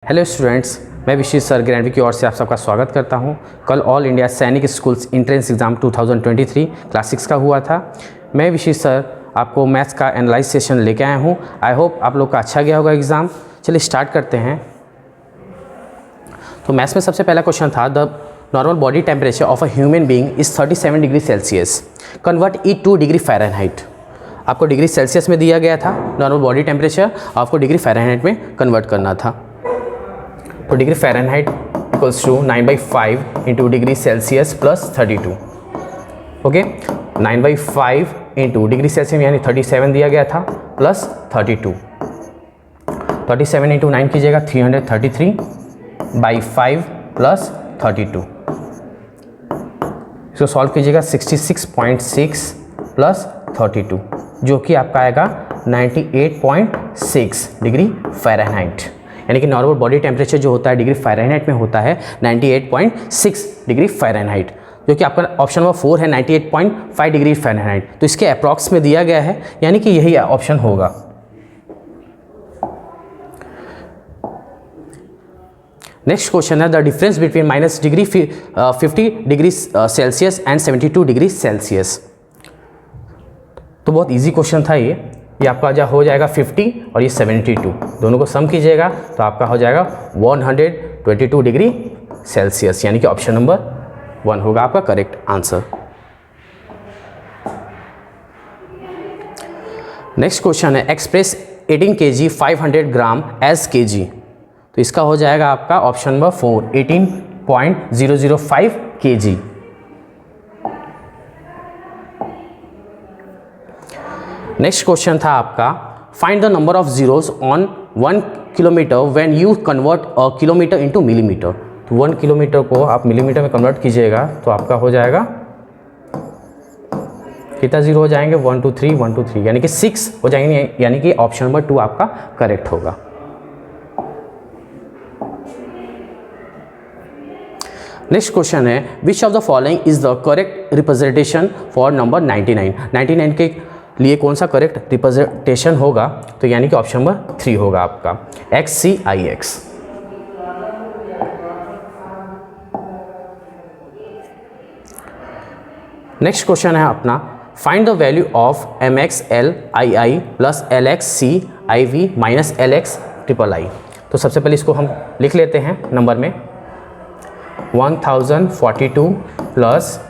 Hello students, मैं विशेष sir ग्रैंडवी की ओर से आप सबका स्वागत करता हूं। कल ऑल इंडिया सैनिक स्कूल्स एंट्रेंस एग्ज़ाम 2023 क्लास 6 का हुआ था। मैं विशेष सर आपको मैथ्स का एनालाइज सेशन लेके आया हूं। आई होप आप लोग का अच्छा गया होगा एग्ज़ाम। चलिए स्टार्ट करते हैं। तो मैथ्स में सबसे पहला क्वेश्चन था, the normal body temperature of a human being is 37 degree Celsius, convert it to degree Fahrenheit. आपको डिग्री सेल्सियस में दिया गया था नॉर्मल बॉडी टेम्परेचर, आपको डिग्री फ़ारेनहाइट में कन्वर्ट करना था। तो degree Fahrenheit equals to 9/5 into degree Celsius plus 32। Okay, 9/5 into degree Celsius यानी 37 दिया गया था प्लस 32। 37 इंटू 9 कीजिएगा 333/5 प्लस 32। इसको सॉल्व कीजिएगा 66.6 प्लस 32 जो कि आपका आएगा 98.6 डिग्री फ़ारेनहाइट। यानी कि नॉर्मल बॉडी टेम्परेचर जो होता है डिग्री फ़ारेनहाइट में होता है 98.6 डिग्री फ़ारेनहाइट, जो कि आपका ऑप्शन नंबर 4 है 98.5 डिग्री फ़ारेनहाइट। तो इसके अप्रॉक्स में दिया गया है, यानी कि यही ऑप्शन होगा। नेक्स्ट क्वेश्चन है, the difference between minus degree 50 degree Celsius and 72 degree Celsius. तो बहुत इजी क्वेश्चन था ये आपका जो हो जाएगा 50 और ये 72, दोनों को सम कीजिएगा तो आपका हो जाएगा 122 डिग्री सेल्सियस, यानी कि ऑप्शन नंबर 1 होगा आपका करेक्ट आंसर। नेक्स्ट क्वेश्चन है, एक्सप्रेस 18 kg 500 ग्राम एज kg। तो इसका हो जाएगा आपका option number 4 18.005 kg। Next question था आपका, find the number of zeros on 1 kilometre when you convert a kilometre into millimetre. तो 1 किलोमीटर को आप मिलीमीटर में कन्वर्ट कीजिएगा तो आपका हो जाएगा कितना जीरो हो जाएंगे 1 2 3 1 2 3, यानी कि 6 हो जाएंगे, यानी कि ऑप्शन नंबर 2 आपका करेक्ट होगा। नेक्स्ट क्वेश्चन है, विच of the following is the correct representation for number 99। 99 के लिए कौन सा करेक्ट रिप्रेजेंटेशन होगा, तो यानी कि ऑप्शन नंबर 3 होगा आपका XCIX। नेक्स्ट क्वेश्चन है अपना, find the value of MXLII plus LXCIV minus LXIII। तो सबसे पहले इसको हम लिख लेते हैं नंबर में, 1042 प्लस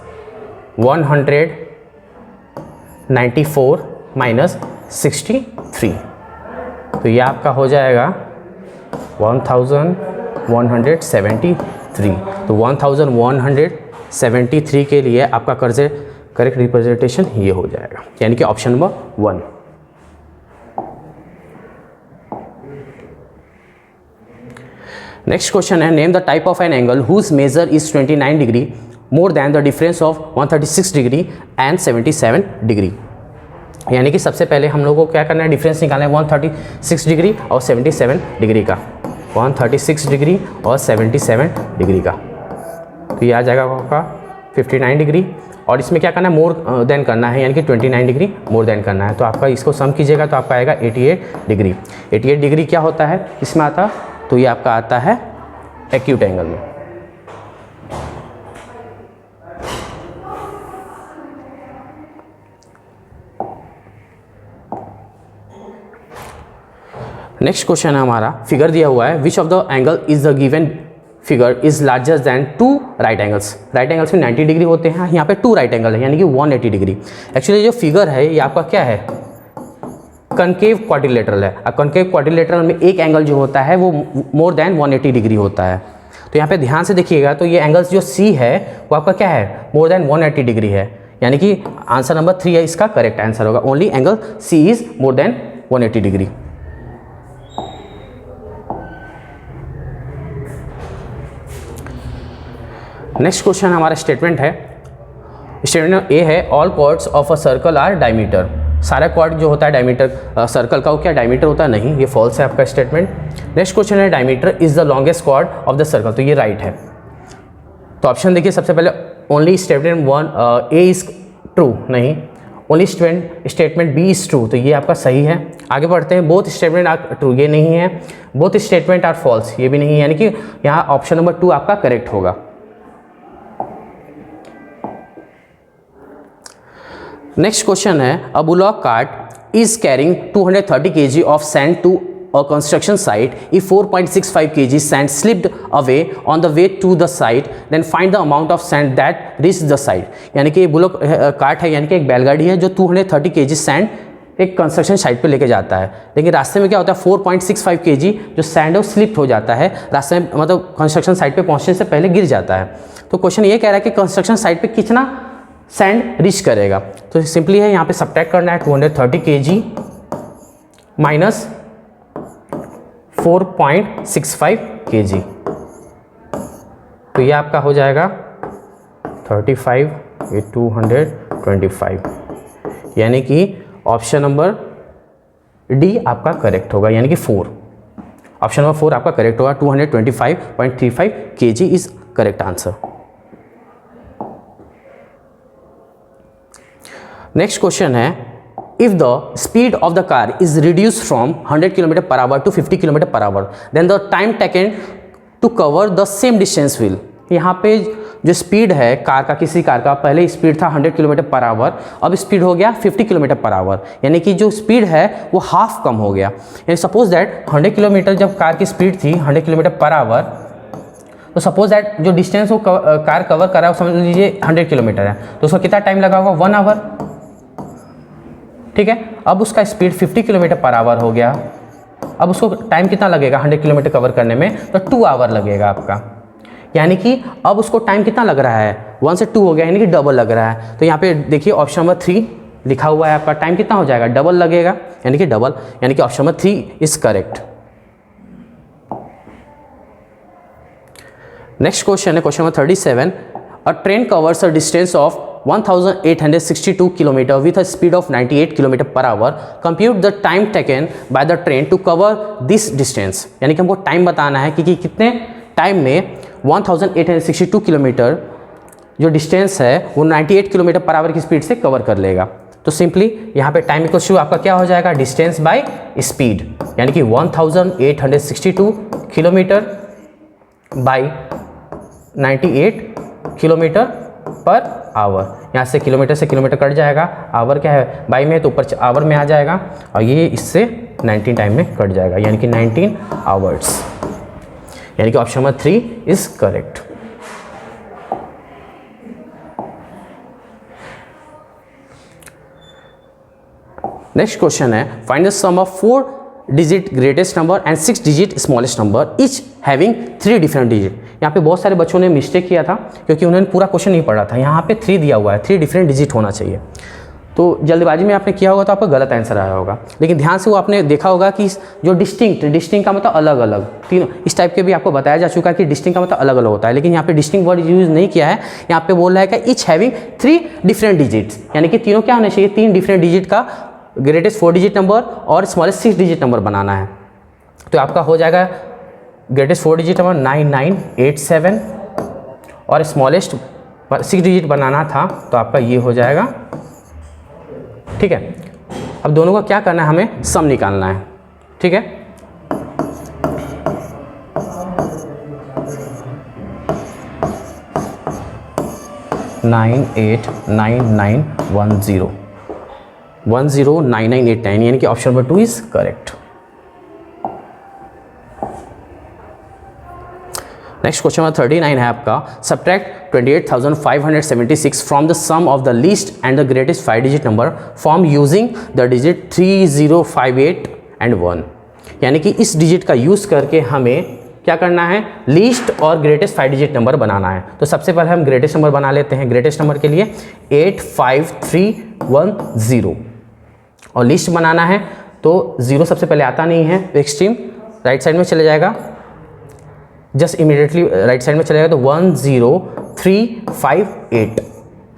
194 माइनस 63। तो ये आपका हो जाएगा 1173। तो 1173 के लिए आपका करेक्ट रिप्रेजेंटेशन ये हो जाएगा, यानी कि ऑप्शन नंबर 1। नेक्स्ट क्वेश्चन है, name the type of an angle whose measure is 29 degree more than the difference of 136 degree and 77 degree. यानी कि सबसे पहले हम लोगों को क्या करना है, डिफरेंस निकालना है 136 डिग्री और 77 डिग्री का, 136 डिग्री और 77 डिग्री का। तो ये आ जाएगा आपका 59 डिग्री, और इसमें क्या करना है, मोर देन करना है, यानी कि 29 डिग्री मोर देन करना है। तो आपका इसको सम कीजिएगा तो आपका आएगा 88 डिग्री। 88 डिग्री क्या होता है इसमें आता, तो ये आपका आता है एक्यूट एंगल में। नेक्स्ट क्वेश्चन है हमारा, फिगर दिया हुआ है, विच of the angle is the given figure is larger than 2 right angles. Right angles में 90 डिग्री होते हैं, यहाँ पे 2 राइट एंगल है, यानी कि 180 डिग्री। एक्चुअली जो फिगर है ये आपका क्या है, कनकेव क्वाड्रिलेटरल है। अब कनकेव क्वाड्रिलेटरल में एक एंगल जो होता है वो मोर देन 180 डिग्री होता है। तो यहाँ पे ध्यान से देखिएगा तो ये एंगल्स जो C है वो आपका क्या है, मोर देन 180 डिग्री है, यानी कि आंसर नंबर 3 है इसका करेक्ट आंसर होगा। Only angle C is more than 180 degree. Next question हमारा स्टेटमेंट है, स्टेटमेंट ए है, all chords of a circle are diameter. सारा कॉर्ड जो होता है डायमीटर सर्कल का वो क्या डायमीटर होता है, नहीं, ये फॉल्स है आपका स्टेटमेंट। नेक्स्ट क्वेश्चन है, diameter is the longest chord of the circle. तो ये राइट है। तो ऑप्शन देखिए, सबसे पहले only statement 1 A is true, नहीं, only statement B is true, तो ये आपका सही है। आगे बढ़ते हैं, बोथ स्टेटमेंट आर ट्रू, ये नहीं है। बोथ स्टेटमेंट आर फॉल्स, ये भी नहीं है, यानी कि यहाँ ऑप्शन नंबर 2 आपका करेक्ट होगा। नेक्स्ट क्वेश्चन है, a bullock cart is carrying 230 kg of sand to a construction site. If 4.65 kg sand slipped away on the way to the site, then find the amount of sand that reached the site. यानी कि bullock cart है, यानी कि एक बैलगाड़ी है जो 230 kg sand एक कंस्ट्रक्शन साइट पे लेके जाता है, लेकिन रास्ते में क्या होता है 4.65 kg जो सैंड है वो स्लिप हो जाता है रास्ते में, मतलब कंस्ट्रक्शन साइट पे पहुंचने से पहले गिर जाता है। तो क्वेश्चन ये कह रहा है कि कंस्ट्रक्शन साइट पे कितना सैंड रीच करेगा। तो सिंपली है यहाँ पे सब्ट्रैक्ट करना है 230 kg माइनस 4.65 kg, तो ये आपका हो जाएगा 35 ये 225, यानी कि ऑप्शन नंबर डी आपका करेक्ट होगा, यानी कि 4, ऑप्शन नंबर 4 आपका करेक्ट होगा। 225.35 kg is correct answer. Next question है, if the speed of the car is reduced from 100 km/h to 50 km/h, then the time taken to cover the same distance will। यहाँ पे जो speed है car का, किसी car का पहले speed था 100 km/h, अब स्पीड हो गया 50 km/h, यानी कि जो स्पीड है वो हाफ कम हो गया। यानी सपोज दैट 100 किलोमीटर जब कार की स्पीड थी 100 km/h, तो सपोज दैट जो डिस्टेंस वो कार कवर कर रहा है समझ लीजिए 100 किलोमीटर है, तो उसका कितना टाइम लगा होगा 1 आवर, ठीक है। अब उसका स्पीड 50 km/h हो गया, अब उसको टाइम कितना लगेगा 100 किलोमीटर कवर करने में, तो 2 आवर लगेगा आपका, यानी कि अब उसको टाइम कितना लग रहा है 1 से 2 हो गया, यानी कि डबल लग रहा है। तो यहाँ पे देखिए ऑप्शन नंबर 3 लिखा हुआ है, आपका टाइम कितना हो जाएगा डबल लगेगा, यानी कि डबल, यानी कि option number 3 is correct. Next question है question number 37, a train covers a distance of 1862 km with a speed of 98 km/h. Compute the time taken by the train to cover this distance। यानी कि हमको time बताना है कि कितने time में 1862 kilometre जो डिस्टेंस है वो 98 km/h की स्पीड से कवर कर लेगा। तो सिंपली यहाँ पे टाइम इक्वल टू आपका क्या हो जाएगा डिस्टेंस बाय स्पीड, यानी कि 1862 किलोमीटर बाय 98 km/h। यहाँ से किलोमीटर कट जाएगा, आवर क्या है बाई में, तो ऊपर आवर में आ जाएगा, और ये इससे 19 टाइम में कट जाएगा, यानी कि 19 आवर्स, यानी कि option number 3 is correct. Next question है, find the sum of 4 digit greatest number and 6 digit smallest number each having 3 different digit. यहाँ पे बहुत सारे बच्चों ने मिस्टेक किया था क्योंकि उन्होंने पूरा क्वेश्चन नहीं पढ़ा था। यहाँ पे 3 दिया हुआ है, 3 डिफरेंट डिजिट होना चाहिए, तो जल्दबाजी में आपने किया होगा तो आपका गलत आंसर आया होगा। लेकिन ध्यान से वो आपने देखा होगा कि जो डिस्टिंक्ट का मतलब अलग अलग, तीनों इस टाइप के भी आपको बताया जा चुका है कि डिस्टिंक्ट का मतलब अलग अलग होता है, लेकिन यहाँ पे डिस्टिंक्ट वर्ड यूज़ नहीं किया है। यहाँ पे बोल रहा है कि इच हैविंग 3 डिफरेंट डिजिट्स, यानी कि तीनों क्या होने चाहिए 3 डिफरेंट डिजिट का ग्रेटेस्ट 4 डिजिट नंबर और स्मॉलेस्ट 6 डिजिट नंबर बनाना है। तो आपका हो जाएगा ग्रेटेस्ट 4 डिजिट नंबर 9987 और स्मॉलेस्ट 6 डिजिट बनाना था, तो आपका ये हो जाएगा, ठीक है। अब दोनों का क्या करना है, हमें सम निकालना है, ठीक है। नाइन 109989, यानी कि option number 2 is correct. Next question number 39 है आपका, subtract 28,576 from the sum of the least and the greatest 5 digit number form using the digit 3058 and 1। यानी कि इस डिजिट का यूज़ करके हमें क्या करना है, लीस्ट और ग्रेटेस्ट 5 डिजिट नंबर बनाना है। तो सबसे पहले हम ग्रेटेस्ट नंबर बना लेते हैं। ग्रेटेस्ट नंबर के लिए 85310 और लिस्ट बनाना है, तो 0 सबसे पहले आता नहीं है, तो एक्सट्रीम राइट साइड में चले जाएगा, जस्ट इमीडिएटली राइट साइड में चलेगा, तो 10358।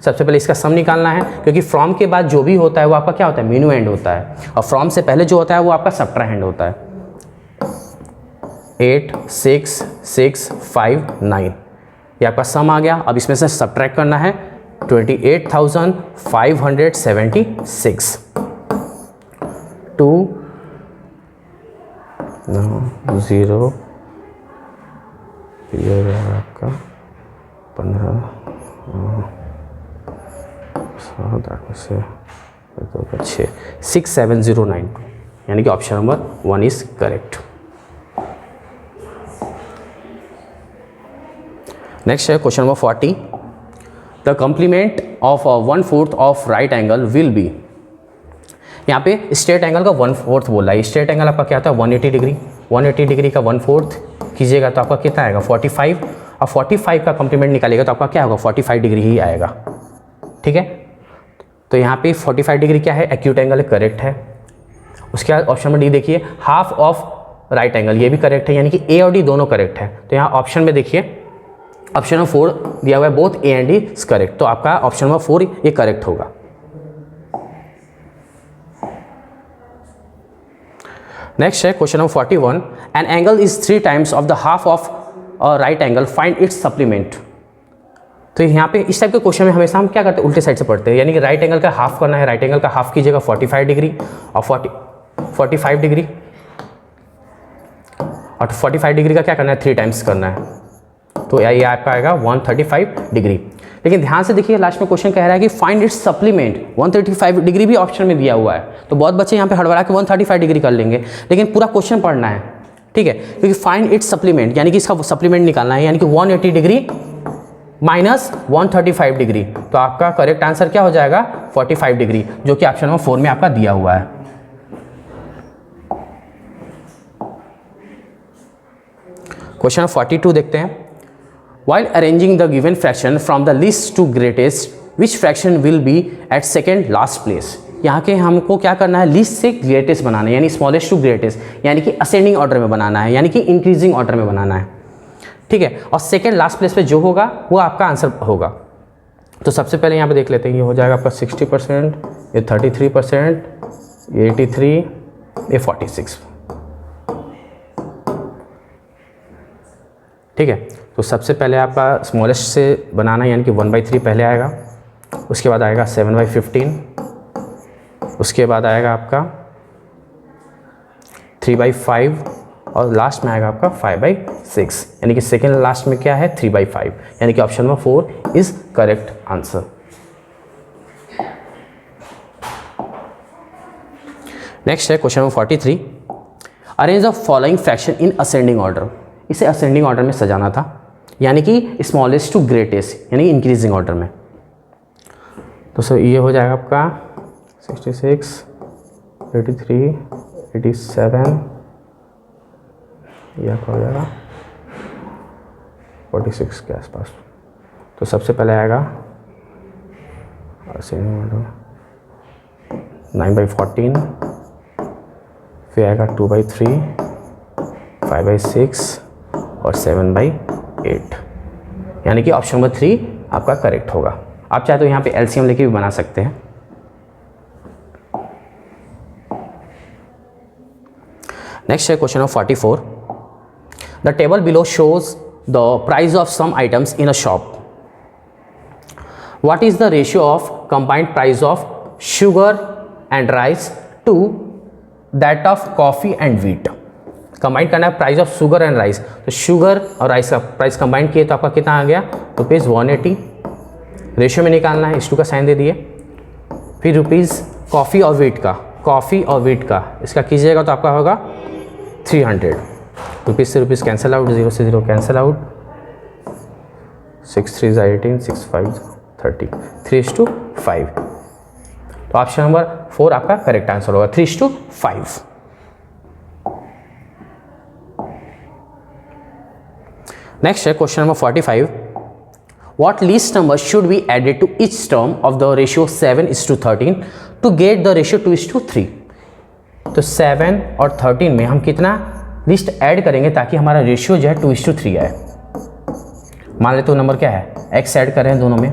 सबसे पहले इसका सम निकालना है, क्योंकि फ्रॉम के बाद जो भी होता है वो आपका क्या होता है, मीनू एंड होता है, और फ्रॉम से पहले जो होता है वो आपका सब्ट्राहेंड होता है। 86659 ये आपका सम आ गया। अब इसमें से सब्ट्रैक्ट करना है 28,576 2 9 0 ये आपका 15 7 8 से 6 67092 यानी कि option number 1 is correct. Next है question number 40। The complement of 1/4 of right angle will be. यहाँ पे स्ट्रेट एंगल का 1/4 बोला है। स्ट्रेट एंगल आपका क्या होता है 180 डिग्री। 180 डिग्री का 1/4 कीजिएगा तो आपका कितना आएगा 45, और 45 का कॉम्प्लीमेंट निकालिएगा तो आपका क्या होगा 45 डिग्री ही आएगा। ठीक है, तो यहाँ पे 45 डिग्री क्या है एक्यूट एंगल करेक्ट है। उसके बाद ऑप्शन में डी देखिए हाफ ऑफ राइट एंगल, ये भी करेक्ट है, यानी कि ए और डी दोनों करेक्ट है। तो यहाँ ऑप्शन में देखिए ऑप्शन नंबर 4 दिया हुआ है both A and D is correct, तो आपका ऑप्शन नंबर 4 ये करेक्ट होगा। नेक्स्ट है question number 41। An angle is 3 times of the half of right angle, find its supplement. तो यहाँ पे इस टाइप के क्वेश्चन में हमेशा हम क्या करते हैं उल्टे साइड से पढ़ते हैं, यानी कि राइट एंगल का हाफ करना है, राइट एंगल का हाफ कीजिएगा 45 डिग्री और 45 डिग्री, और 45 डिग्री का क्या करना है 3 टाइम्स करना है, तो ये आपका आएगा 135 डिग्री। लेकिन ध्यान से देखिए लास्ट में क्वेश्चन कह रहा है कि फाइंड इट्स सप्लीमेंट, 135 डिग्री भी ऑप्शन में दिया हुआ है, तो बहुत बच्चे यहाँ पे हड़बड़ा के 135 डिग्री कर लेंगे, लेकिन पूरा क्वेश्चन पढ़ना है। ठीक है, क्योंकि फाइंड इट्स सप्लीमेंट यानी कि इसका सप्लीमेंट निकालना है, यानी कि 180 डिग्री माइनस 135 डिग्री, तो आपका करेक्ट आंसर क्या हो जाएगा 45 डिग्री, जो कि ऑप्शन नंबर 4 में आपका दिया हुआ है। क्वेश्चन 42 देखते हैं। While arranging the given fraction from the least to greatest, which fraction will be at second last place? यहाँ के हमको क्या करना है लीस्ट से ग्रेटेस्ट बनाना है, यानी स्मॉलेस्ट टू ग्रेटेस्ट, यानी कि असेंडिंग ऑर्डर में बनाना है, यानी कि इंक्रीजिंग ऑर्डर में बनाना है। ठीक है, और सेकेंड लास्ट प्लेस पे जो होगा वो आपका आंसर होगा। तो सबसे पहले यहाँ पे देख लेते हैं, ये हो जाएगा आपका 60%, ये 33%, ये 83, ये 46। ठीक है, तो सबसे पहले आपका स्मॉलेस्ट से बनाना है, यानी कि 1/3 पहले आएगा, उसके बाद आएगा 7/15, उसके बाद आएगा आपका 3/5 और लास्ट में आएगा आपका 5/6, यानी कि सेकेंड लास्ट में क्या है 3/5, यानी कि option number 4 is correct answer. Next है question number 43। Arrange the following fraction in ascending order. इसे असेंडिंग ऑर्डर में सजाना था, यानी कि स्मॉलेस्ट टू ग्रेटेस्ट, यानी इंक्रीजिंग ऑर्डर में। तो सर ये हो जाएगा आपका 66, 83, 87, यह हो जाएगा 46 के आसपास। तो सबसे पहले आएगा असेंडिंग ऑर्डर 9/14, फिर आएगा 2/3, 5/6 और 7/8, यानी कि ऑप्शन नंबर 3 आपका करेक्ट होगा। आप चाहे तो यहाँ पे एलसीएम लेके भी बना सकते हैं। नेक्स्ट है question number 44। The table below shows the price of some items in a shop. What is the ratio of combined price of sugar and rice to that of coffee and wheat. Combine करना है price of sugar and rice, तो sugar और rice का price combine किए तो आपका कितना आ गया रुपीज़ 180। रेशियो में निकालना है, इस 2 का साइन दे दिए, फिर रुपीज़ कॉफ़ी और व्हीट का, कॉफ़ी और व्हीट का इसका कीजिएगा तो आपका होगा 300। रुपीज़ से रुपीज़ कैंसिल आउट, 0 से 0 कैंसिल आउट, 6 3 18, 6 5 30, 3:5। तो ऑप्शन नंबर 4 आपका करेक्ट आंसर होगा 3:5। नेक्स्ट है question number 45। What least number should be added to each term of the ratio 7:13 to get the ratio 2:3? तो 7 और 13 में हम कितना लिस्ट ऐड करेंगे ताकि हमारा रेशियो जो है 2:3 आए। मान लेते हो नंबर क्या है x ऐड कर रहे हैं दोनों में,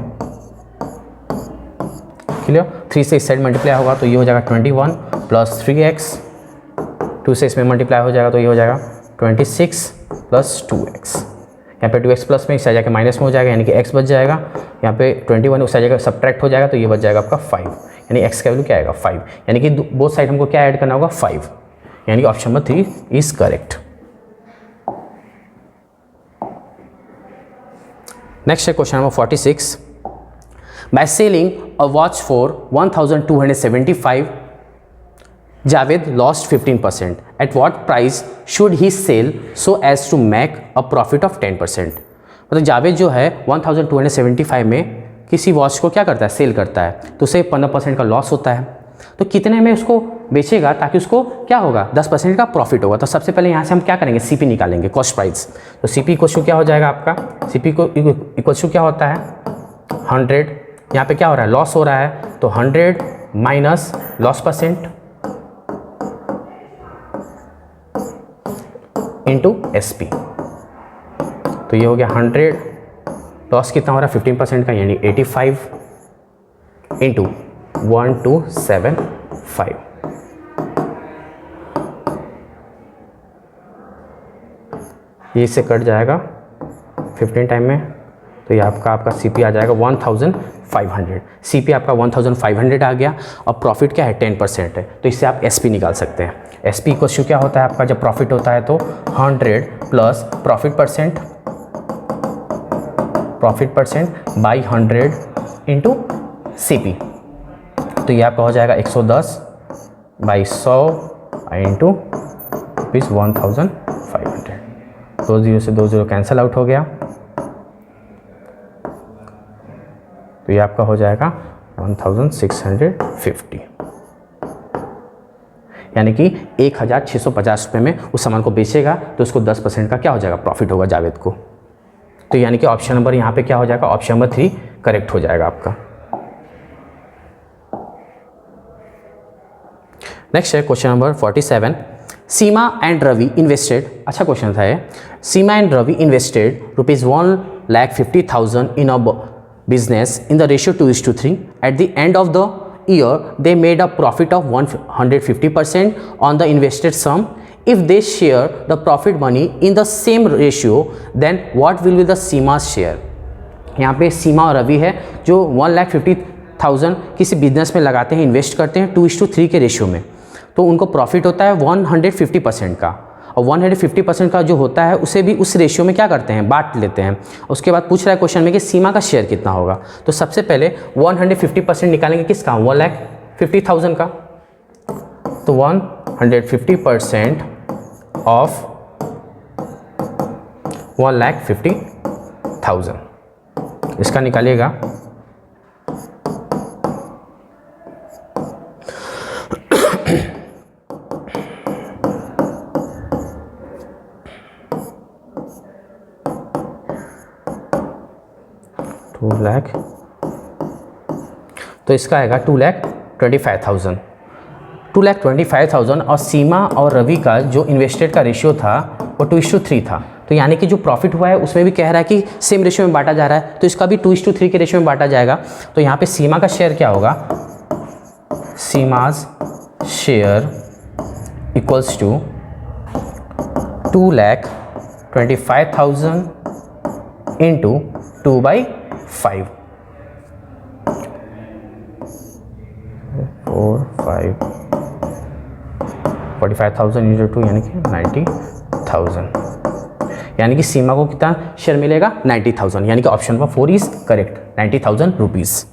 क्लियर। 3 से इस साइड मल्टीप्लाई होगा तो ये हो जाएगा 21 प्लस 3x, 2 से इसमें मल्टीप्लाई हो जाएगा तो ये हो जाएगा 26 प्लस 2x, यहाँ पे 2x प्लस में इस साइड जाके माइनस में हो जाएगा, यानी कि x बच जाएगा। यहाँ पे 21 उस साइड जाकर सब्ट्रैक्ट हो जाएगा, तो ये बच जाएगा आपका 5, यानी x का वैल्यू क्या आएगा 5, यानी कि बोथ साइड हमको क्या ऐड करना होगा 5, यानी कि option number 3 is correct. Next है question number 46। By selling a watch for 1275, Javed lost 15%. At what price should he sell so as to make a profit of 10%? मतलब जावेद जो है 1275 में किसी वॉच को क्या करता है, सेल करता है, तो उसे 15% का लॉस होता है। तो कितने में उसको बेचेगा ताकि उसको क्या होगा 10% का प्रॉफिट होगा। तो सबसे पहले यहाँ से हम क्या करेंगे, सीपी निकालेंगे, कॉस्ट प्राइस। तो सीपी इक्वल क्या हो जाएगा आपका, सीपी को इक्वल क्या होता है 100, यहाँ पे क्या हो रहा है लॉस हो रहा है, तो 100 minus loss percent into SP। तो ये हो गया 100, लॉस कितना हो रहा है 15% का, यानी 85 इंटू 1275। ये इससे कट जाएगा 15 टाइम में, तो ये आपका CP आ जाएगा 1500। CP आपका 1500 आ गया। और प्रॉफिट क्या है 10% है, तो इससे आप SP निकाल सकते हैं। SP इक्वल क्या होता है आपका, जब प्रॉफिट होता है तो 100 plus profit percent by 100 into CP। तो ये आपका हो जाएगा 110 बाई 100 इंटू रुपीज़ 1500। 2 0 से 2 0 कैंसिल आउट हो गया, तो ये आपका हो जाएगा 1650, यानी कि 1650 रुपये में उस सामान को बेचेगा तो उसको 10% का क्या हो जाएगा प्रॉफिट होगा जावेद को। तो यानी कि ऑप्शन नंबर यहाँ पे क्या हो जाएगा, ऑप्शन नंबर 3 करेक्ट हो जाएगा आपका। नेक्स्ट है question number 47। Seema and Ravi invested, अच्छा क्वेश्चन था ये। Seema and Ravi invested ₹1,50,000 in a business in the ratio 2:3. At the end of the year, they made a profit of 150% on the invested sum. If they share the profit money in the same ratio, then what will be the Seema's share? यहाँ पे सीमा और रवि है जो 1,50,000 किसी business में लगाते हैं, invest करते हैं 2:3 के रेशियो में, तो उनको प्रॉफिट होता है 150% का। और 150% का जो होता है उसे भी उस रेशियो में क्या करते हैं, बांट लेते हैं। उसके बाद पूछ रहा है क्वेश्चन में कि सीमा का शेयर कितना होगा। तो सबसे पहले 150% निकालेंगे किसका, 1,50,000 का। तो 150% ऑफ 1,50,000 इसका निकालिएगा। तो इसका आएगा 2,25,000। 2,25,000 और सीमा और रवि का जो इन्वेस्टेड का रेशियो था वो 2:3 था। तो यानी कि जो प्रॉफिट हुआ है उसमें भी कह रहा है कि सेम रेशियो में बांटा जा रहा है, तो इसका भी 2:3 के रेशियो में बांटा जाएगा। तो यहाँ पे सीमा का शेयर क्या होगा, Seema's share equals to 2,25,000 into 2/5 45,000 into 2 यानी कि 90,000, यानी कि सीमा को कितना शेयर मिलेगा 90,000, यानी कि option number 4 is correct, 90,000 rupees.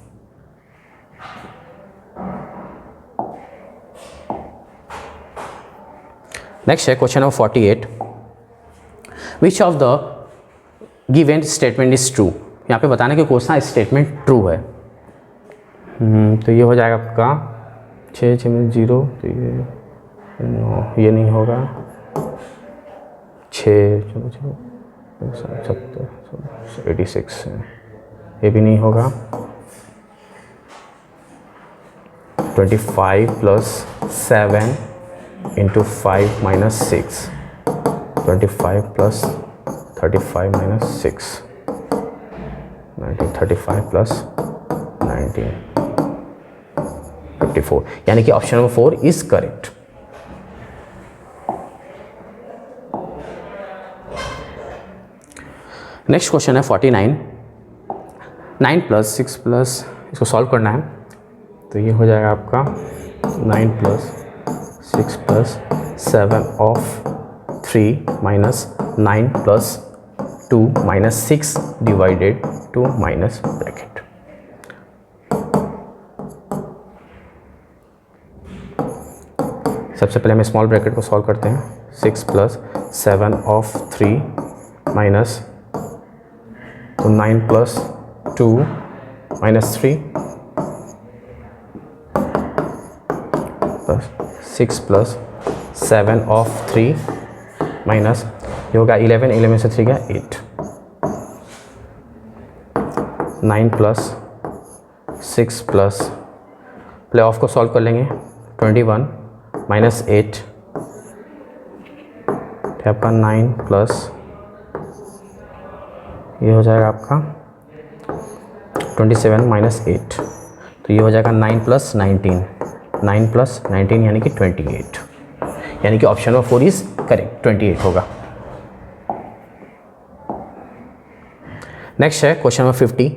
Next है question number 48। Which of the given statement is true. यहाँ पे बताना कि कौन सा स्टेटमेंट ट्रू है। तो ये हो जाएगा आपका 6 में 0, तो ये नहीं होगा। 6 86 ये भी नहीं होगा। 25 plus 7 into 5 minus 6, 25 plus 35 minus 6, 35 plus 19 54, यानी कि option number 4 is correct. Next question है 49, 9 + 6 इसको सॉल्व करना है। तो ये हो जाएगा आपका 9 + 6 + 7 of 3 - 9 + 2 - 6 divided 2 माइनस ब्रैकेट। सबसे पहले हम स्मॉल ब्रैकेट को सॉल्व करते हैं। 6 + 7 of 3 माइनस तो 9 + 2 - 3 प्लस 6 + 7 of 3 माइनस ये होगा 11, 11 से 3 गया 8, 9 + 6 प्लस प्ले ऑफ को सॉल्व कर लेंगे 21 - 8 तो आपका 9 प्लस ये हो जाएगा आपका 27 - 8 तो ये हो जाएगा 9 + 19, 9 + 19 यानी कि 28, यानी कि ऑप्शन नंबर 4 इज करेक्ट, 28 होगा। नेक्स्ट है question number 50,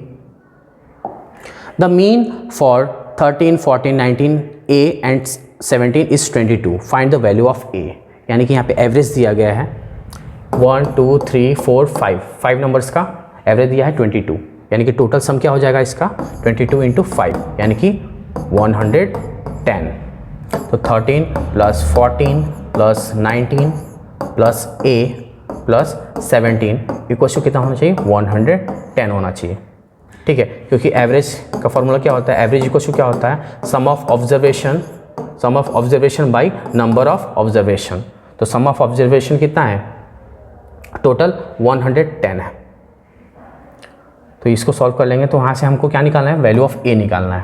the mean for 13, 14, 19 A and 17 is 22, find the value of A। यानी कि यहाँ पे एवरेज दिया गया है 1 2 3 4 5 नंबर्स का एवरेज दिया है 22, यानी कि टोटल सम क्या हो जाएगा इसका 22 × 5 यानी कि 110। तो 13 + 14 + 19 + A + 17 = कितना होना चाहिए 110 होना चाहिए। ठीक है, क्योंकि एवरेज का फॉर्मूला क्या होता है, एवरेज = क्या होता है sum of observation by number of observation. तो सम ऑफ ऑब्जर्वेशन कितना है टोटल 110 है। तो इसको सॉल्व कर लेंगे तो वहाँ से हमको क्या निकालना है वैल्यू ऑफ A निकालना है।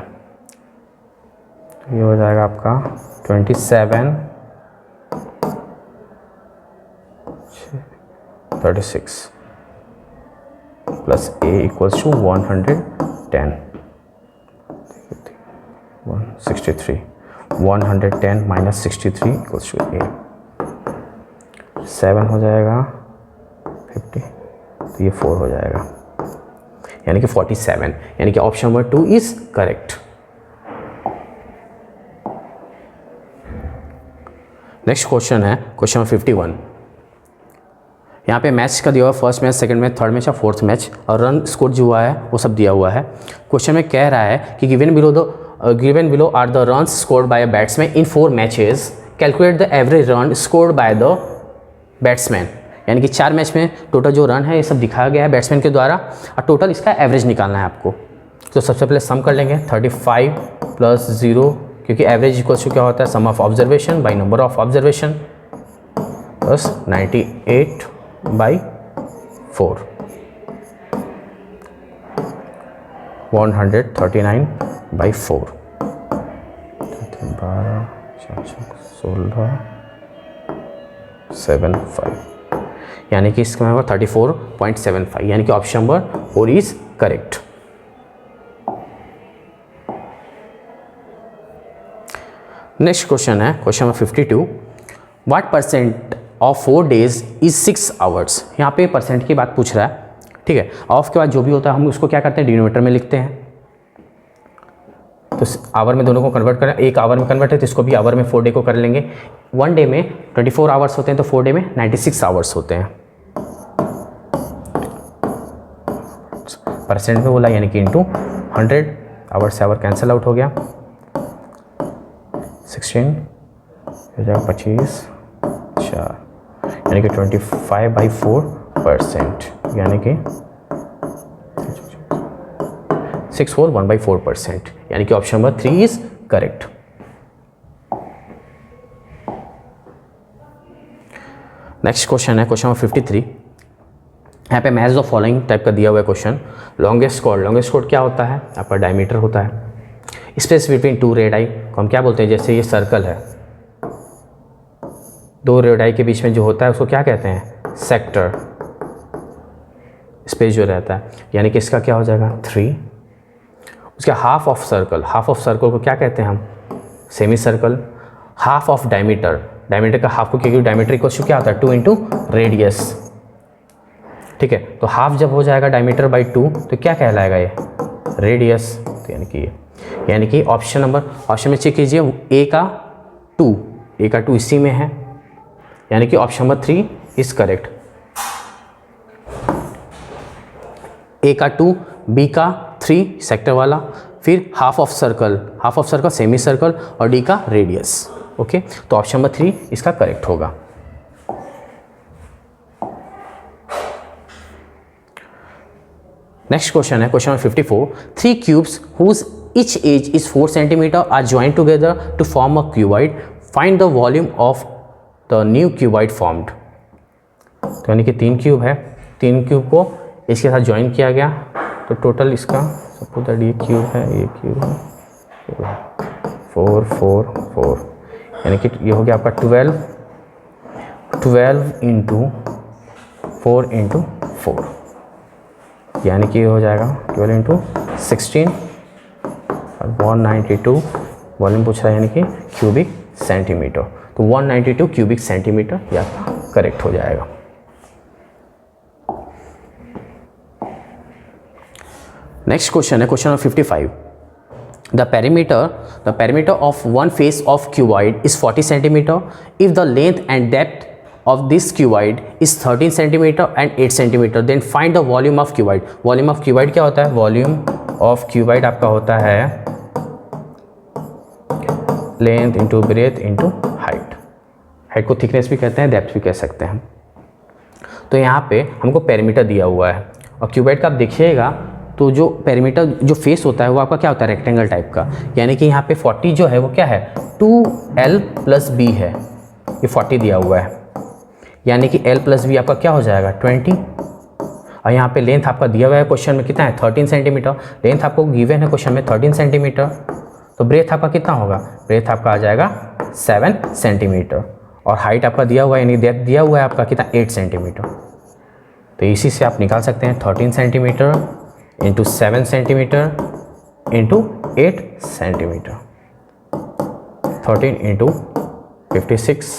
तो ये हो जाएगा आपका 27 36 प्लस A = 110 163 110 - 63 = A 7 हो जाएगा 50 तो ये 4 हो जाएगा यानी कि 47, यानी कि option number 2 is correct. Next question है क्वेश्चन नंबर 51। यहाँ पे मैच का दिया हुआ first match, second match, third match या फोर्थ मैच और रन स्कोर जो हुआ है वो सब दिया हुआ है। क्वेश्चन में कह रहा है कि given below are the runs scored by a batsman in 4 matches, calculate the average run scored by the batsman. यानी कि 4 मैच में टोटल जो रन है ये सब दिखाया गया है बैट्समैन के द्वारा और टोटल इसका एवरेज निकालना है आपको। तो सबसे पहले सम कर लेंगे 35 + 0 क्योंकि एवरेज = क्या होता है sum of observation by number of observation plus 98 / 4 139 / 4 12 16 75 यानी कि इसका होगा 34.75 यानी कि option number 4 is correct. Next question है question number 52, what % of 4 days is 6 hours. यहाँ पे परसेंट की बात पूछ रहा है। ठीक है, ऑफ के बाद जो भी होता है हम उसको क्या करते हैं डिनोमिनेटर में लिखते हैं। तो आवर में दोनों को कन्वर्ट करें, एक आवर में कन्वर्ट है तो इसको भी आवर में 4 डे को कर लेंगे। 1 डे में 24 आवर्स होते हैं तो 4 डे में 96 आवर्स होते हैं। परसेंट में बोला यानी कि इंटू 100, आवर से आवर कैंसिल आउट हो गया 16 हो जाएगा 25 4 यानी कि 25/4% यानी कि 641/4% यानी कि option number 3 is correct. Next question है क्वेश्चन नंबर 53। यहाँ पे मैच द फॉलोइंग टाइप का दिया हुआ है क्वेश्चन। लॉन्गेस्ट कॉर्ड क्या होता है आपका डायमीटर होता है। स्पेस बिटवीन 2 रेड आई को हम क्या बोलते हैं, जैसे ये सर्कल है 2 रेड आई के बीच में जो होता है उसको क्या कहते हैं सेक्टर। स्पेस जो रहता है यानी कि इसका क्या हो जाएगा 3। उसका हाफ ऑफ सर्कल को क्या कहते हैं हम semi circle. Half of diameter का हाफ को क्योंकि डायमीटर इक्वल क्या होता है 2 × रेडियस ठीक है, तो हाफ जब हो जाएगा डायमीटर बाई 2 तो क्या कहलाएगा ये, रेडियस। तो यानी कि ऑप्शन में चेक कीजिए, ए का 2 इसी में है, यानी कि option number 3 is correct. A का 2, बी का 3 सेक्टर वाला, फिर half of circle semi circle और डी का रेडियस। ओके, तो ऑप्शन नंबर 3 इसका करेक्ट होगा। नेक्स्ट क्वेश्चन है question number 54। 3 cubes whose each edge is 4 cm are joined together to form a cuboid. Find the volume of the new cuboid formed. तो यानी कि 3 cube है, 3 cube को इसके साथ ज्वाइन किया गया, तो टोटल इसका सपोज दैट ये क्यूब है, ये क्यूब है, 4 4 4, यानी कि ये हो गया आपका 12 इंटू 4 इंटू 4, यानी कि ये हो जाएगा 12 इंटू 16 और 192 वॉल्यूम पूछ रहा है, यानी कि क्यूबिक सेंटीमीटर। तो 192 क्यूबिक सेंटीमीटर या करेक्ट हो जाएगा। नेक्स्ट क्वेश्चन है question number 55। The perimeter of one face of cuboid is 40 centimetre if the length and depth of this cuboid is 13 centimeter and 8 centimeter, then find the volume of cuboid. Volume of cuboid क्या होता है, volume of cuboid आपका होता है length into breadth into height को thickness भी कहते हैं, डेप्थ भी कह सकते हैं। तो यहाँ पे हमको पेरीमीटर दिया हुआ है और क्यूबाइड का आप देखिएगा तो जो पेरीमीटर जो फेस होता है वो आपका क्या होता है, रेक्टेंगल टाइप का, यानी कि यहाँ पे 40 जो है वो क्या है 2l + b है, ये 40 दिया हुआ है, यानी कि l + b आपका क्या हो जाएगा 20, और यहाँ पे लेंथ आपका दिया हुआ है क्वेश्चन में कितना है 13 सेंटीमीटर, लेंथ आपको गिवन है क्वेश्चन में 13 सेंटीमीटर, तो ब्रेथ आपका कितना होगा, ब्रेथ आपका आ जाएगा 7 सेंटीमीटर, और हाइट आपका दिया हुआ है यानी डेप्थ दिया हुआ है आपका कितना 8 सेंटीमीटर। तो इसी से आप निकाल सकते हैं 13 centimetre into 7 centimetre into 8 centimetre, 13 into 56,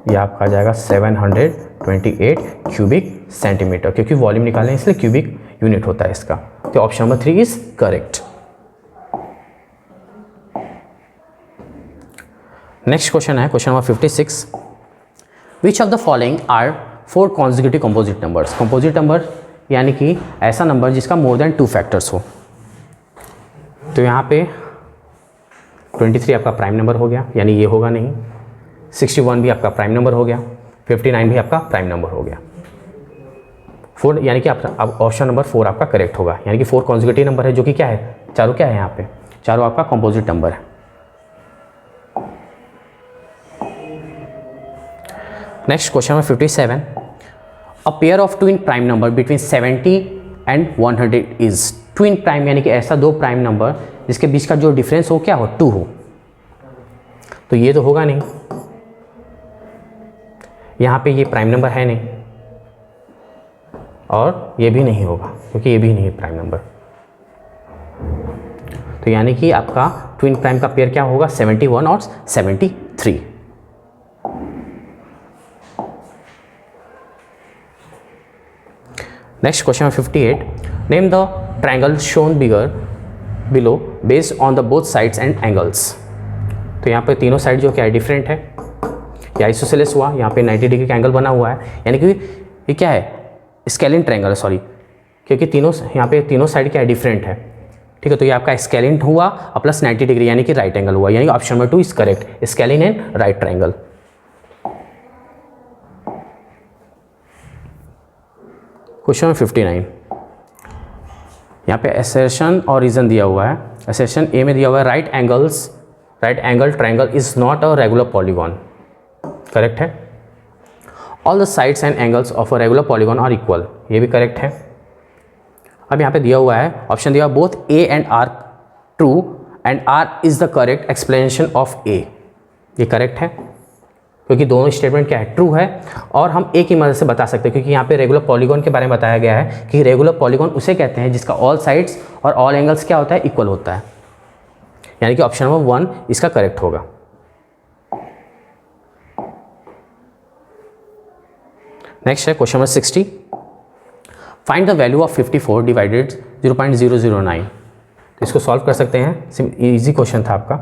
ये आपका आ जाएगा 728 क्यूबिक सेंटीमीटर, क्योंकि वॉल्यूम निकालें इसलिए क्यूबिक यूनिट होता है इसका। तो option number 3 is correct. Next question है question number 56। Which of the following are 4 consecutive composite numbers. Composite number यानी कि ऐसा नंबर जिसका मोर देन 2 फैक्टर्स हो। तो यहाँ पे 23 आपका प्राइम नंबर हो गया, यानी ये होगा नहीं, 61 भी आपका प्राइम नंबर हो गया, 59 भी आपका प्राइम नंबर हो गया, 4 यानी कि अब ऑप्शन नंबर 4 आपका करेक्ट होगा, यानी कि 4 कॉन्जिक्यूटिव नंबर है जो कि क्या है, चारों क्या है यहाँ पे, चारों आपका कंपोजिट नंबर है। Next question number 57। A pair of twin prime number between 70 and 100 is. Twin prime यानी कि ऐसा 2 प्राइम नंबर जिसके बीच का जो डिफरेंस हो क्या हो 2 हो, तो ये तो होगा नहीं, यहाँ पे ये प्राइम नंबर है नहीं और ये भी नहीं होगा क्योंकि ये भी नहीं है प्राइम नंबर। तो यानी कि आपका ट्विन प्राइम का पेयर क्या होगा 71 और 73। Next question 58। Name the triangle shown below based on the both sides and angles. तो यहाँ पे तीनों साइड जो क्या है डिफरेंट है, या आइसोसेलेस हुआ, यहाँ पे 90 डिग्री का एंगल बना हुआ है, यानी कि ये क्या है स्केलिन ट्रायंगल है, सॉरी, क्योंकि तीनों यहाँ पे तीनों साइड क्या है डिफरेंट है, ठीक है। तो ये आपका स्केलिन हुआ और प्लस 90 डिग्री यानी कि राइट एंगल हुआ, यानी कि option number 2 is correct, scalene and right triangle. Question 59। यहाँ पे असर्शन और रीजन दिया हुआ है। असर्शन ए में दिया हुआ है right angle triangle is not a regular polygon, correct है। All the sides and angles of a regular polygon are equal, ये भी करेक्ट है। अब यहाँ पे दिया हुआ है ऑप्शन दिया हुआ both A and R true and R is the correct explanation of A, ये करेक्ट है क्योंकि दोनों स्टेटमेंट क्या है ट्रू है, और हम ए की मदद से बता सकते हैं क्योंकि यहाँ पे रेगुलर पॉलीगॉन के बारे में बताया गया है कि रेगुलर पॉलीगॉन उसे कहते हैं जिसका ऑल साइड्स और ऑल एंगल्स क्या होता है इक्वल होता है, यानी कि ऑप्शन नंबर 1 इसका करेक्ट होगा। नेक्स्ट है question number 60। Find the value of 54 divided 0.009। तो इसको सॉल्व कर सकते हैं, इजी क्वेश्चन था आपका।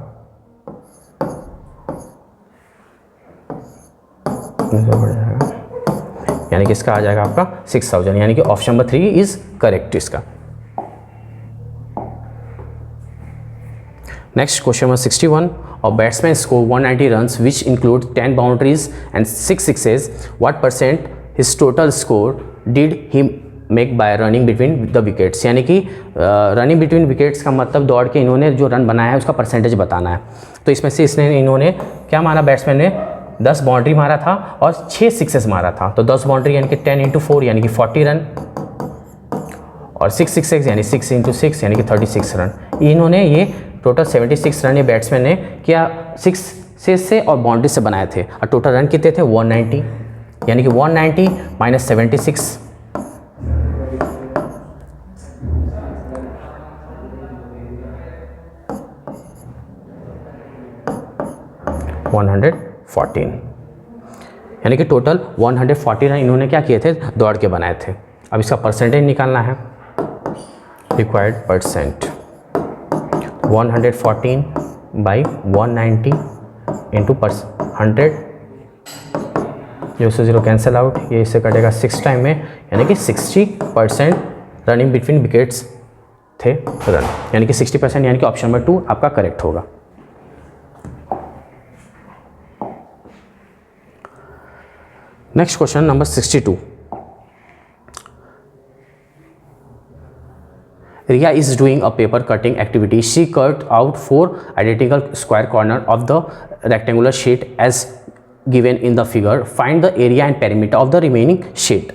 यानी कि इसका आ जाएगा आपका 6000, यानी कि ऑप्शन नंबर 3 इज करेक्ट इसका। नेक्स्ट क्वेश्चन नंबर 61, और batsman score 190 runs which include 10 boundaries and 6 sixes, what percent his total score did he make bye running between the wickets. यानी कि रनिंग बिटवीन विकेट्स का मतलब दौड़ के इन्होंने जो रन बनाया है उसका परसेंटेज बताना है। तो इसमें से इन्होंने क्या मारा, बैट्समैन ने 10 बाउंड्री मारा था और 6 सिक्सेस मारा था। तो 10 बाउंड्री यानी कि 10 × 4 यानी कि 40 रन, और 6 सिक्सेस यानी 6 × 6 यानी कि 36 रन। इन्होंने ये टोटल 76 रन ये बैट्समैन ने क्या 6 से और बाउंड्री से बनाए थे, और टोटल रन कितने थे 190, यानी कि 190 - 76 114, यानी कि टोटल 140 रन इन्होंने क्या किए थे, दौड़ के बनाए थे। अब इसका परसेंटेज निकालना है, रिक्वायर्ड परसेंट 114 बाई 190 इंटू 100, 0 से 0 कैंसिल आउट, ये इससे कटेगा 6 टाइम में, यानी कि 60% रनिंग बिटवीन विकेट्स थे रन, यानी कि 60%, यानी कि ऑप्शन नंबर 2 आपका करेक्ट होगा। Next question number 62, Riya is doing a paper cutting activity. She cut out 4 identical square corners of the rectangular sheet as given in the figure. Find the area and perimeter of the remaining sheet.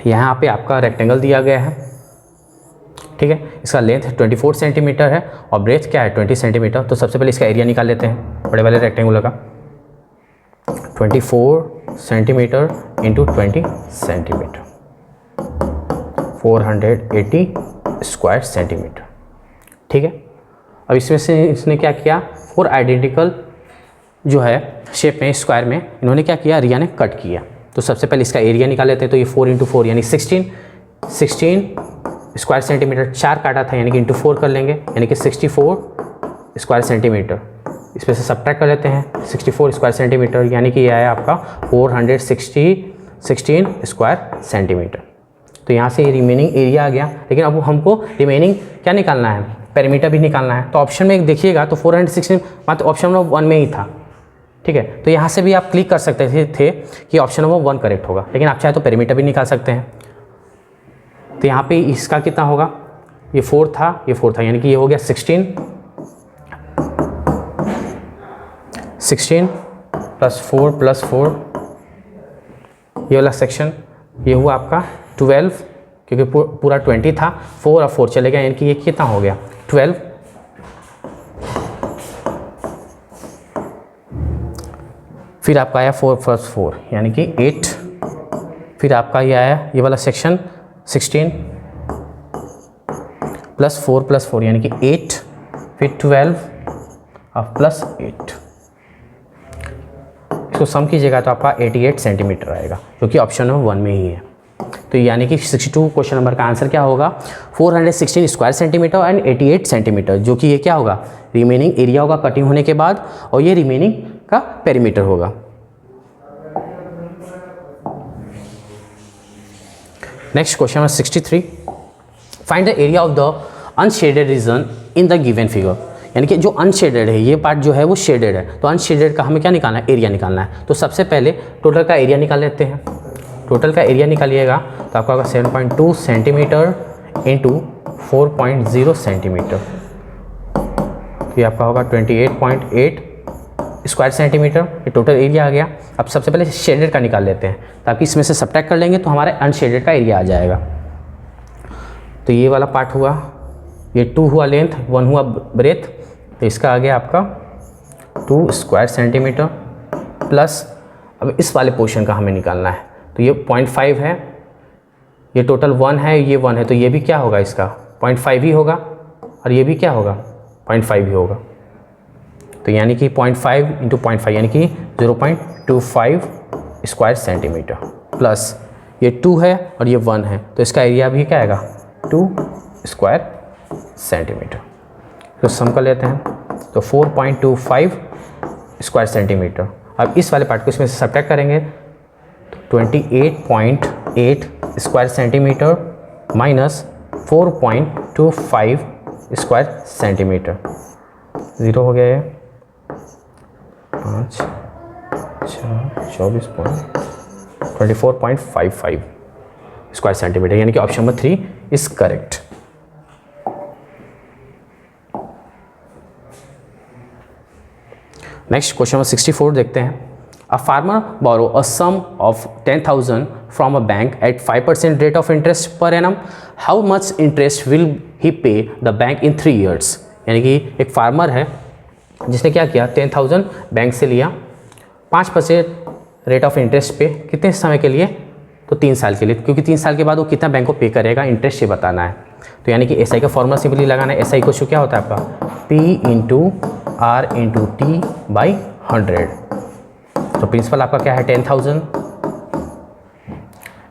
यहाँ पे आपका rectangle दिया गया है, ठीक है। इसका length 24 centimetre है और ब्रेथ क्या है 20 सेंटीमीटर। तो सबसे पहले इसका एरिया निकाल लेते हैं बड़े वाले रेक्टेंगुलर का। 24 centimetre into 20 centimetre, 480 square centimetre, ठीक है। अब इसमें से इसने क्या किया, 4 आइडेंटिकल जो है शेप में स्क्वायर में इन्होंने क्या किया, रिया ने कट किया। तो सबसे पहले इसका एरिया निकाल लेते हैं। तो ये 4 × 4 यानी 16 स्क्वायर सेंटीमीटर, 4 काटा था यानी कि इंटू 4 कर लेंगे, यानी कि 64 स्क्वायर सेंटीमीटर। इसमें से सब्ट्रैक्ट कर लेते हैं 64 स्क्वायर सेंटीमीटर, यानी कि यह है आपका 416 स्क्वायर सेंटीमीटर। तो यहाँ से रिमेनिंग एरिया आ गया, लेकिन अब हमको रिमेनिंग क्या निकालना है, पेरीमीटर भी निकालना है। तो ऑप्शन में देखिएगा तो 416 मात्र ऑप्शन नंबर 1 में ही था, ठीक है। तो यहाँ से भी आप क्लिक कर सकते थे कि ऑप्शन नंबर 1 करेक्ट होगा, लेकिन आप चाहे तो पेरीमीटर भी निकाल सकते हैं। तो यहाँ पे इसका कितना होगा, ये 4 था, यानी कि ये हो गया 16 + 4 ये वाला सेक्शन, ये हुआ आपका 12, क्योंकि पूरा 20 था, 4 और 4 चले गया, यानी कि ये कितना हो गया 12। फिर आपका आया 4 + 4 यानी कि 8, फिर आपका ये आया ये वाला सेक्शन 16 + 4 यानी कि 8, फिर 12 और +8, इसको सम कीजिएगा तो आपका 88 सेंटीमीटर आएगा, जो कि ऑप्शन नंबर 1 में ही है। तो यानी कि 62 क्वेश्चन नंबर का आंसर क्या होगा, 416 स्क्वायर सेंटीमीटर एंड 88 सेंटीमीटर, जो कि ये क्या होगा, रिमेनिंग एरिया होगा कटिंग होने के बाद, और ये रिमेनिंग का पेरीमीटर होगा। Next question number 63, find the area of the unshaded region in the given figure. यानी कि जो अनशेडेड है, ये पार्ट जो है वो शेडेड है, तो अनशेडेड का हमें क्या निकालना है, एरिया निकालना है। तो सबसे पहले टोटल का एरिया निकाल लेते हैं। टोटल का एरिया निकालिएगा तो आपका होगा 7.2 सेंटीमीटर इंटू 4.0 सेंटीमीटर, तो ये आपका होगा 28.8 स्क्वायर सेंटीमीटर, ये टोटल एरिया आ गया। अब सबसे पहले शेडेड का निकाल लेते हैं, ताकि इसमें से सब्ट्रैक्ट कर लेंगे तो हमारे अनशेडेड का एरिया आ जाएगा। तो ये वाला पार्ट हुआ, ये 2 हुआ लेंथ, 1 हुआ ब्रेथ, तो इसका आ गया आपका 2 स्क्वायर सेंटीमीटर प्लस, अब इस वाले पोर्शन का हमें निकालना है। तो ये 0.5 है, ये टोटल 1 है, ये 1 है, तो ये भी क्या होगा, इसका 0.5 ही होगा, और ये भी क्या होगा 0.5 ही होगा। तो यानी कि 0.5 × 0.5 यानी कि 0.25 स्क्वायर सेंटीमीटर प्लस ये 2 है और ये 1 है, तो इसका एरिया भी क्या आएगा 2 स्क्वायर सेंटीमीटर। तो सम कर लेते हैं, तो 4.25 स्क्वायर सेंटीमीटर। अब इस वाले पार्ट को इसमें से सब्ट्रैक्ट करेंगे तो 28.8 square centimetre minus 4.25 square centimetre, 0 हो गया ये 5 24.55 स्क्वायर सेंटीमीटर, यानी कि option number 3 is correct. Next question number 64 देखते हैं। A farmer borrow a sum of 10,000 from a bank at 5% rate of interest per annum, how much interest will he pay the bank in 3 years। यानी कि एक farmer है जिसने क्या किया, 10,000 bank से लिया, 5% रेट ऑफ इंटरेस्ट पे, कितने समय के लिए, तो 3 साल के लिए, क्योंकि 3 साल के बाद वो कितना बैंक को पे करेगा इंटरेस्ट ये बताना है। तो यानी कि एसआई का फॉर्मूला सिंपली लगाना है, एसआई इक्वल टू क्या होता है आपका P into R into T by 100। तो प्रिंसिपल आपका क्या है 10,000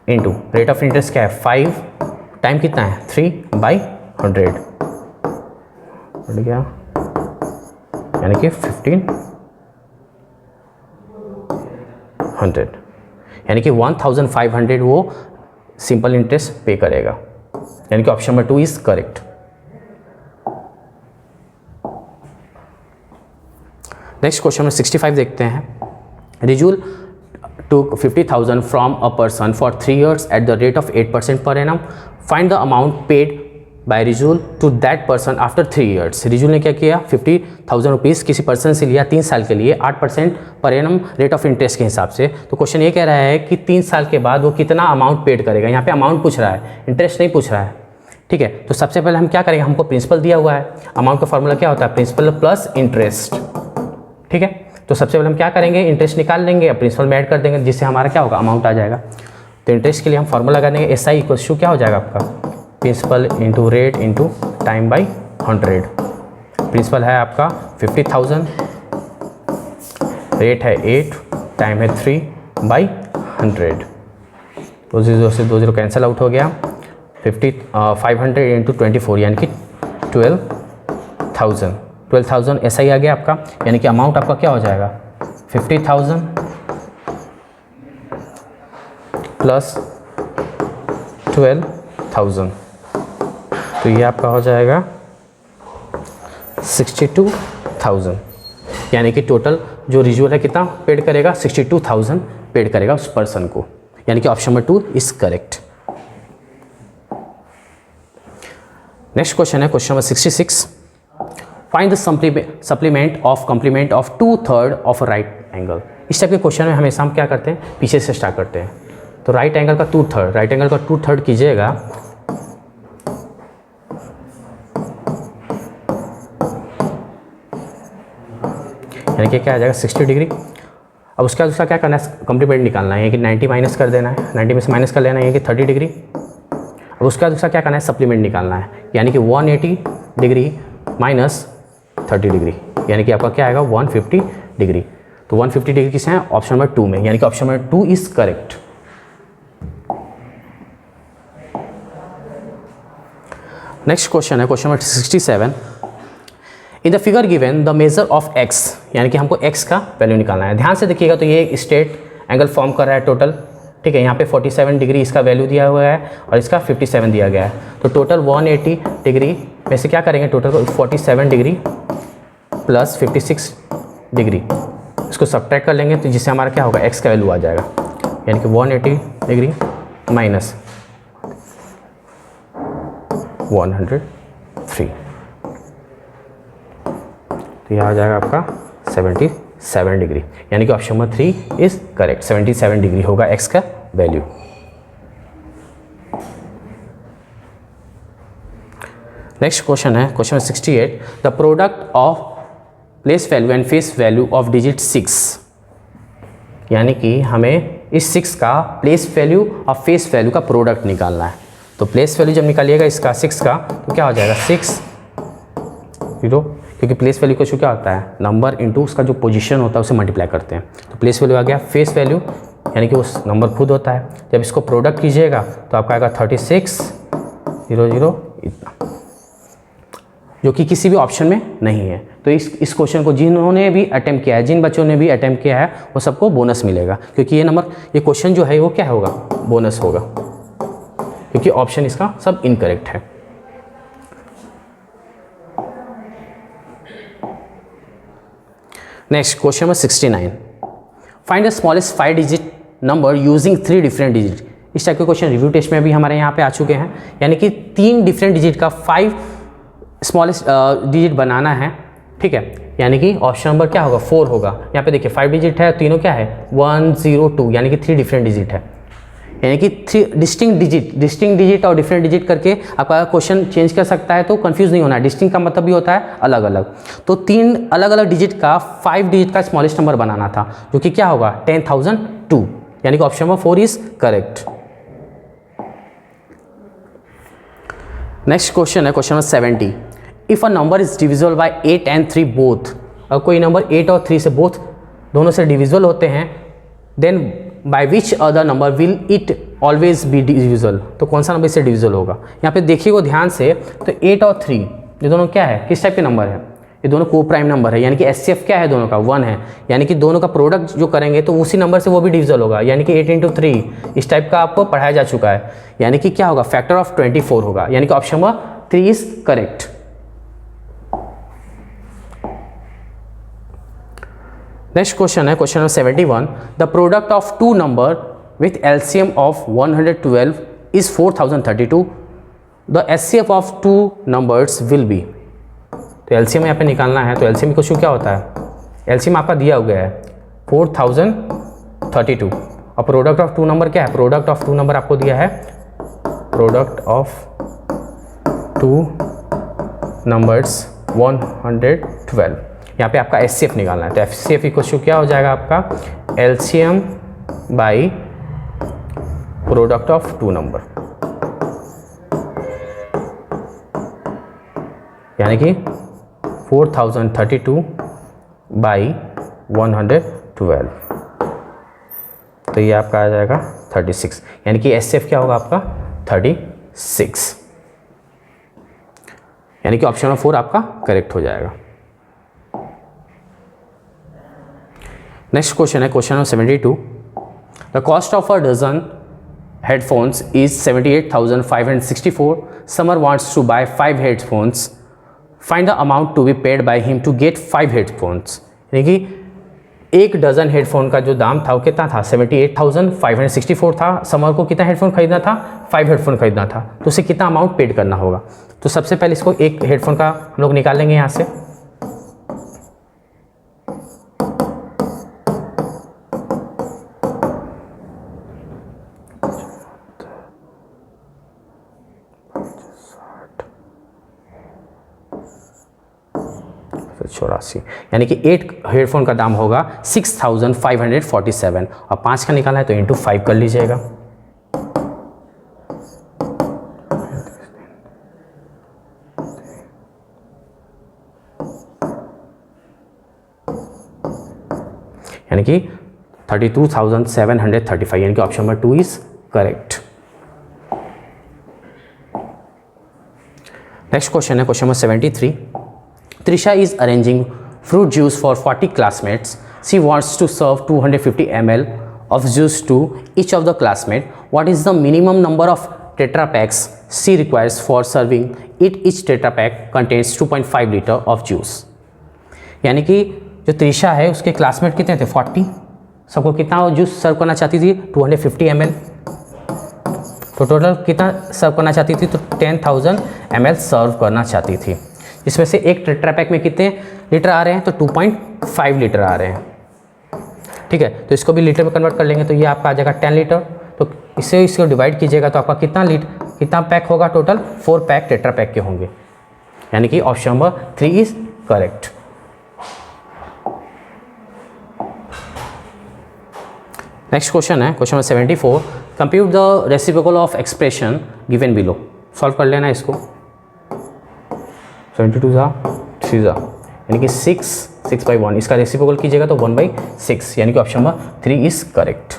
इंटू रेट ऑफ इंटरेस्ट क्या है 5, टाइम कितना है 3 बाई 100, बढ़ गया यानी कि 1500, यानी कि 1500 वो सिंपल इंटरेस्ट पे करेगा, यानी कि option number 2 is correct. Next question number 65 देखते हैं। Rijul took 50,000 from a person for 3 years at the rate of 8% per annum. Find the amount paid by Rijul to that person after 3 years. Rijul ने क्या किया, 50,000 rupees किसी person से लिया 3 साल के लिए 8% per annum rate of interest के हिसाब से। तो क्वेश्चन ये कह रहा है कि 3 साल के बाद वो कितना अमाउंट पेड करेगा। यहाँ पे अमाउंट पूछ रहा है, इंटरेस्ट नहीं पूछ रहा है, ठीक है। तो सबसे पहले हम क्या करेंगे, हमको प्रिंसिपल दिया हुआ है, अमाउंट का फॉर्मूला क्या होता है प्रिंसिपल प्लस इंटरेस्ट, ठीक है। तो सबसे पहले हम क्या करेंगे, इंटरेस्ट निकाल लेंगे, प्रिंसिपल में ऐड कर देंगे, जिससे हमारा क्या होगा अमाउंट आ जाएगा। तो इंटरेस्ट के लिए हम फॉर्मूला लगा देंगे, एस आई इक्वल टू क्या हो जाएगा आपका principal into rate into time by 100। Principal है आपका 50,000, रेट है 8, टाइम है 3 बाई 100। तो 0 से 2 0 कैंसिल आउट हो गया, 500 इंटू 24 यानी कि 12,000 ऐसा ही आ गया आपका, यानी कि अमाउंट आपका क्या हो जाएगा 50,000 प्लस 12,000, तो ये आपका हो जाएगा 62,000, यानी कि टोटल जो रिजुअल है कितना पेड करेगा 62,000 पेड करेगा उस पर्सन को, यानी कि option number 2 is correct. Next question है question number 66। Find the supplement of complement of 2/3 of a right angle. इस टाइप के क्वेश्चन में हमेशा हम क्या करते हैं, पीछे से स्टार्ट करते हैं। तो राइट एंगल का 2/3, राइट एंगल का 2/3 कीजिएगा, यानी कि क्या आ जाएगा 60 डिग्री। अब उसका दूसरा क्या करना है, कॉम्प्लीमेंट निकालना है, कि 90 माइनस कर देना है, 90 में से माइनस कर लेना है, कि 30 डिग्री। अब उसका दूसरा क्या करना है, सप्लीमेंट निकालना है, यानी कि 180 डिग्री माइनस 30 डिग्री, यानी कि आपका क्या आएगा 150 डिग्री। तो 150 डिग्री किस है, ऑप्शन नंबर 2 में, यानी कि option number 2 is correct. Next question है question number 67। In the figure given the measure of x, यानी कि हमको x का वैल्यू निकालना है। ध्यान से देखिएगा, तो ये एक स्ट्रेट एंगल फॉर्म कर रहा है टोटल, ठीक है। यहाँ पे 47 डिग्री इसका वैल्यू दिया हुआ है और इसका 57 दिया गया है। तो टोटल 180 डिग्री में से क्या करेंगे, टोटल 47 डिग्री प्लस 56 डिग्री, इसको सब्ट्रैक्ट कर लेंगे, तो जिससे हमारा क्या होगा x का वैल्यू आ जाएगा, यानी कि 180 डिग्री माइनस 103, तो यह आ जाएगा आपका 77 डिग्री, यानी कि option number 3 is correct. 77 degree होगा x का वैल्यू। नेक्स्ट क्वेश्चन है question 68। The product of place value and face value of digit 6, यानी कि हमें इस 6 का प्लेस वैल्यू और फेस वैल्यू का प्रोडक्ट निकालना है। तो प्लेस वैल्यू जब निकालिएगा इसका 6 का, तो क्या हो जाएगा 6 0, क्योंकि प्लेस वैल्यू का क्या होता है नंबर इंटू उसका जो पोजीशन होता है उसे मल्टीप्लाई करते हैं। तो प्लेस वैल्यू आ गया, फेस वैल्यू यानी कि उस नंबर खुद होता है। जब इसको प्रोडक्ट कीजिएगा तो आपका आएगा 3600 इतना, जो कि किसी भी ऑप्शन में नहीं है। तो इस क्वेश्चन को जिन्होंने भी अटेम्प्ट किया है, जिन बच्चों ने भी अटेम्प्ट किया है, वो सबको बोनस मिलेगा, क्योंकि ये क्वेश्चन जो है वो क्या होगा, बोनस होगा, क्योंकि ऑप्शन इसका सब इनकरेक्ट है। Next question number 69, find the smallest 5 digit number using 3 different digit. इस टाइप के क्वेश्चन रिव्यू टेस्ट में भी हमारे यहाँ पे आ चुके हैं, यानी कि 3 डिफरेंट डिजिट का 5 स्मॉलेस्ट डिजिट बनाना है, ठीक है। यानी कि ऑप्शन नंबर क्या होगा, 4 होगा। यहाँ पे देखिए 5 डिजिट है, तीनों क्या है 1 0 2, यानी कि 3 डिफरेंट डिजिट है, यानी कि 3 डिस्टिंक्ट डिजिट और डिफरेंट डिजिट करके आपका क्वेश्चन चेंज कर सकता है, तो कंफ्यूज नहीं होना है। डिस्टिंक्ट का मतलब भी होता है अलग अलग, तो 3 अलग अलग डिजिट का 5 डिजिट का स्मॉलेस्ट नंबर बनाना था, जो कि क्या होगा 10,002, यानी कि option number 4 is correct. Next question है question number 70, if a number is divisible by 8 and 3 both. और कोई नंबर 8 और 3 से बोथ दोनों से डिविजिबल होते हैं, then by which other number will it always be divisible. तो कौन सा नंबर इससे डिविजिबल होगा। यहाँ पे देखिएगा ध्यान से, तो 8 और 3 ये दोनों क्या है, किस टाइप के नंबर है, ये दोनों को प्राइम नंबर है, यानी कि एचसीएफ क्या है दोनों का 1 है, यानी कि दोनों का प्रोडक्ट जो करेंगे तो उसी नंबर से वो भी डिविजिबल होगा, यानी कि 8 into 3 इस टाइप का आपको पढ़ाया जा चुका है, यानी कि क्या होगा फैक्टर ऑफ 24 होगा, यानी कि option number 3 is correct. Next question है question number 71, the product of 2 number with LCM of 112 is 4032, the HCF of 2 numbers will be. तो एलसीएम यहाँ पे निकालना है, तो एलसीएम क्वेश्चन क्या होता है, एलसीएम आपका दिया हुआ है 4032 और प्रोडक्ट ऑफ 2 नंबर क्या है, प्रोडक्ट ऑफ 2 नंबर आपको दिया है, प्रोडक्ट ऑफ 2 नंबर्स 112, यहाँ पे आपका एचसीएफ निकालना है। तो एचसीएफ इक्वल क्या हो जाएगा आपका LCM by product of 2 number, यानी कि 4032 बाई 112, तो ये आपका आ जाएगा 36, यानी कि एचसीएफ क्या होगा आपका 36, यानी कि ऑप्शन नंबर 4 आपका करेक्ट हो जाएगा। नेक्स्ट क्वेश्चन है question number 72, the cost of a dozen headphones is 78,564, Samar wants to buy 5 headphones, find the amount to be paid by him to get 5 headphones. यानी कि 1 डजन हेडफोन का जो दाम था वो कितना था 78,564 था, समर को कितना हेडफोन खरीदना था 5 हेडफोन खरीदना था, तो उसे कितना अमाउंट पेड करना होगा। तो सबसे पहले इसको एक हेडफोन का हम लोग निकालेंगे यहाँ से, चौरासी, यानी कि 8 हेडफोन का दाम होगा 6,547 और 5 का निकालना है तो इंटू 5 कर लीजिएगा। यानी कि 32,735, यानी कि option number 2 is correct. Next question है question number 73, Trisha is arranging fruit juice for 40 classmates. She wants to serve 250 ml of juice to each of the classmates. What is the minimum number of Tetra packs she requires for serving it? Each Tetra pack contains 2.5 liter of juice. यानी कि जो त्रिशा है उसके classmate कितने थे 40, सबको कितना juice सर्व करना चाहती थी 250 ml, तो टोटल कितना सर्व करना चाहती थी, तो 10,000 ml सर्व करना चाहती थी। इसमें से एक टेट्रा पैक में कितने लीटर आ रहे हैं, तो 2.5 लीटर आ रहे हैं, ठीक है। तो इसको भी लीटर में कन्वर्ट कर लेंगे तो ये आपका आ जाएगा 10 लीटर, तो इसको डिवाइड कीजिएगा तो आपका कितना पैक होगा, टोटल 4 पैक टेट्रा पैक के होंगे, यानी कि option number 3 is correct. Next question है question number 74, compute the reciprocal of expression given below. Solve कर लेना इसको, 72 जा 3 जा, यानी कि 6 by 1, इसका रेसिप्रोकल कीजिएगा तो 1/6, यानी कि option number 3 is correct.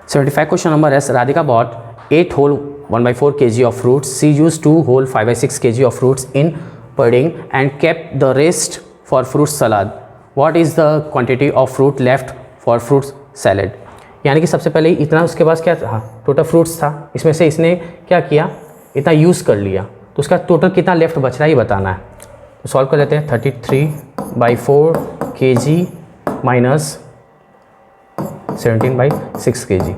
75 question number S. Radhika bought 8 whole 1/4 kg of fruits. She used 2 whole 5/6 kg of fruits in pudding and kept the rest for fruit salad. What is the quantity of fruit left for fruit salad? यानी कि सबसे पहले इतना उसके पास क्या था, total fruits था, इसमें से इसने क्या किया, इतना यूज़ कर लिया, तो उसका टोटल कितना लेफ्ट बच रहा है ये बताना है। तो सॉल्व कर लेते हैं। 33/4 kg माइनस 17/6 kg।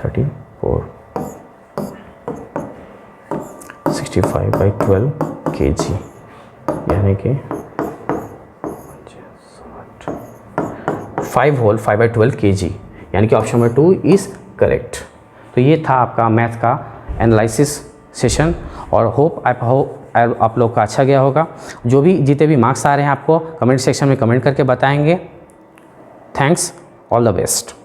(34) 65/12 kg यानी कि 5 whole 5/12 kg, यानी कि ऑप्शन नंबर 2 इज़ करेक्ट। तो ये था आपका मैथ का एनालिसिस सेशन और होप आप लोग का अच्छा गया होगा। जो भी जितने भी मार्क्स आ रहे हैं आपको कमेंट सेक्शन में कमेंट करके बताएंगे। Thanks, all the best.